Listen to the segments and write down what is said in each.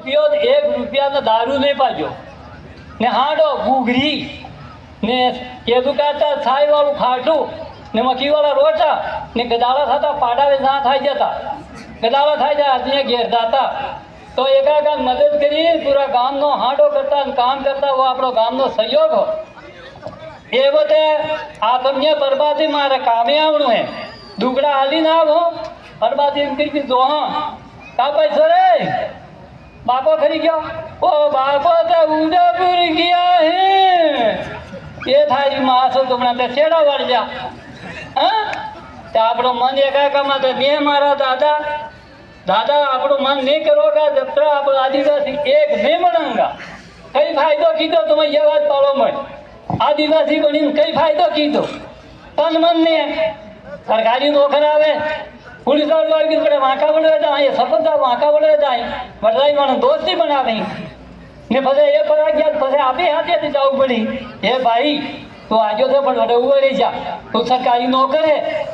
₹1 દારૂ નહીં પાજો ને હાડો ઘૂઘરી ને કેદું કાતા છાઈ વાળું ખાટું ને મખી વાળા રોટા ને ગદાળા થતા પાડાવે ના થઈ જતા ગદાળા થઈ જાય આદમી ઘેર જતા તો એકાકાર મદદ કરી પૂરા ગામનો હાડો કરતા કામ કરતા वो આપણો ગામનો સહયોગ હો એ બધે આ તમને બરબાદી મારે કામે આવવાનું હે દુગડા હાલી ના આવો બરબાદી એમ કરી જો હા કા પૈસો રે બાપો ખરી ગયો ઓ બાપો તો ઉદયપુર ગયા હે એ થારી માસો તમને તે છેડા વાળી જા હા તે આપણો મન એકાકામાં તો બે મારા દાદા આપણું મન નહીં કરોગા જબ તક આપણો આદિવાસી એક નહીં બનંગા કઈ ફાયદો કીધો તમે ये बात पालो मत आदिवासी बनी कई फायदो कीधो तन मन ने सरकारी नौकर आवे पुलिस वाले की बड़े वांका बड़े जाए सपत वांका बड़े जाए बड़ाई मन दोस्ती बनावे ने फसे ये पड़ा गया फसे आपे हाथे जाऊ पड़ी ये भाई तो आजो से पण वडे उभो रही जा तो सरकारी नौकर है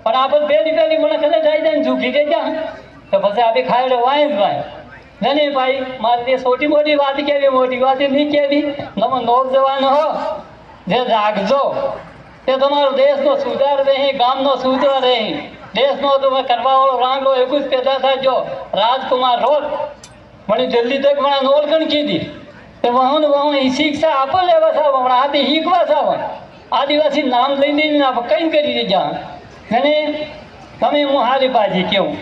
पर आपन पहली मन कदे जाई जाए झूठी दे जा तो फसे आपे खाएड़े वाए नहीं भाई मारे छोटी मोटी बात केवी मोटी बात नहीं केवी તમે નોજવાન હો જે જાગજો તે તમારો દેશનો સુધાર રહે ગામનો સુધાર રહે દેશનો તમે કરવા વાળો રાંગલો એક જ પેદા થાજો રાજકુમાર રોજ મને જલ્દી તક મને નોલકણ કીધી તે વહન એ શિક્ષા આપો લેવા સાવ હમણાં હાથે શીખવા સાવ આદિવાસી નામ લઈને ના કઈ કરી દેજા અને તમે હું હારી બાજી કેવું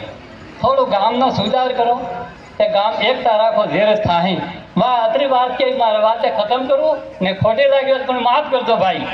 થોડું ગામનો સુધાર કરો તે ગામ એકતા રાખો ધીરજ થાય વાહ આટલી વાત કે મારે વાતે ખતમ કરું ને ખોટી લાગ્યો પણ માફ કરજો ભાઈ।